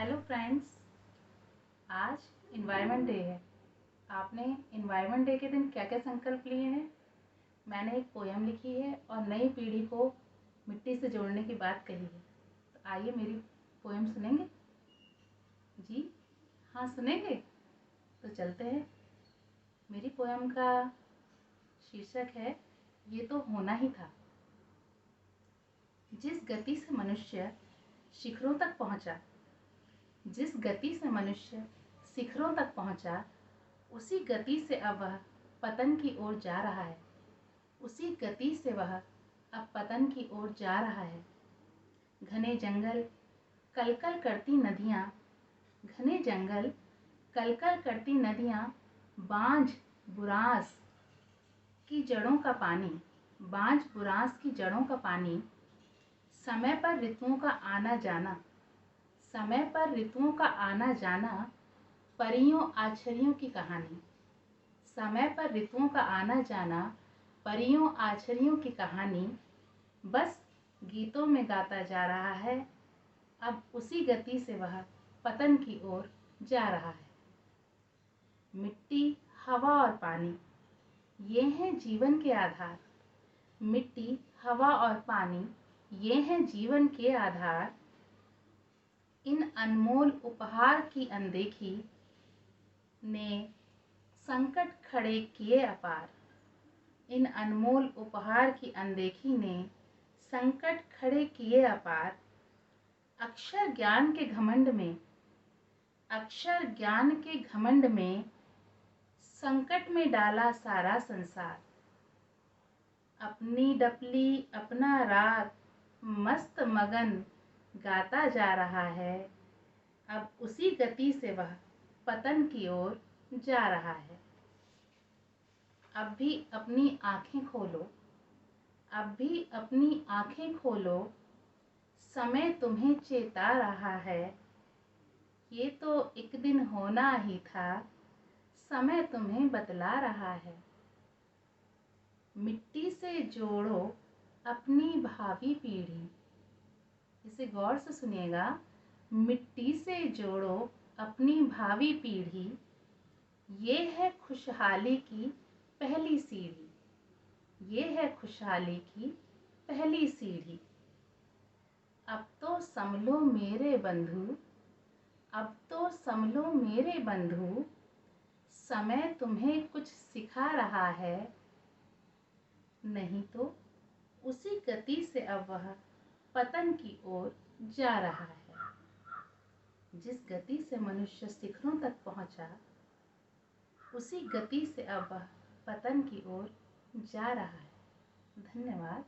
Hello friends, आज environment day है। आपने इन्वायरमेंट डे के दिन क्या क्या संकल्प लिए हैं? मैंने एक पोयम लिखी है और नई पीढ़ी को मिट्टी से जोड़ने की बात कही है। तो आइए मेरी पोयम सुनेंगे? जी हाँ, सुनेंगे। तो चलते हैं। मेरी पोयम का शीर्षक है ये तो होना ही था। जिस गति से मनुष्य शिखरों तक पहुंचा, जिस गति से मनुष्य शिखरों तक पहुंचा, उसी गति से अब वह पतन की ओर जा रहा है। उसी गति से वह अब पतन की ओर जा रहा है। घने जंगल कलकल करती नदियाँ, घने जंगल कलकल करती नदियाँ, बांझ बुरांस की जड़ों का पानी, बांझ बुरांस की जड़ों का पानी, समय पर ऋतुओं का आना जाना, समय पर ऋतुओं का आना जाना, परियों आछरियों की कहानी, समय पर ऋतुओं का आना जाना, परियों आछरियों की कहानी, बस गीतों में गाता जा रहा है। अब उसी गति से वह पतन की ओर जा रहा है। मिट्टी, हवा और पानी, ये हैं जीवन के आधार। मिट्टी, हवा और पानी, ये हैं जीवन के आधार। इन अनमोल उपहार की अनदेखी ने संकट खड़े किए अपार। इन अनमोल उपहार की अनदेखी ने संकट खड़े किए अपार। अक्षर ज्ञान के घमंड में, अक्षर ज्ञान के घमंड में, संकट में डाला सारा संसार। अपनी डपली अपना राग मस्त मगन गाता जा रहा है। अब उसी गति से वह पतन की ओर जा रहा है। अब भी अपनी आंखें खोलो, अब भी अपनी आंखें खोलो, समय तुम्हें चेता रहा है। ये तो एक दिन होना ही था, समय तुम्हें बतला रहा है। मिट्टी से जोड़ो अपनी भावी पीढ़ी, इसे गौर से सुनिएगा। मिट्टी से जोड़ो अपनी भावी पीढ़ी, ये है खुशहाली की पहली सीढ़ी, ये है खुशहाली की पहली सीढ़ी। अब तो संभलो मेरे बंधु, अब तो संभलो मेरे बंधु, समय तुम्हें कुछ सिखा रहा है। नहीं तो उसी गति से अब वह पतन की ओर जा रहा है। जिस गति से मनुष्य शिखरों तक पहुंचा, उसी गति से अब वह पतन की ओर जा रहा है। धन्यवाद।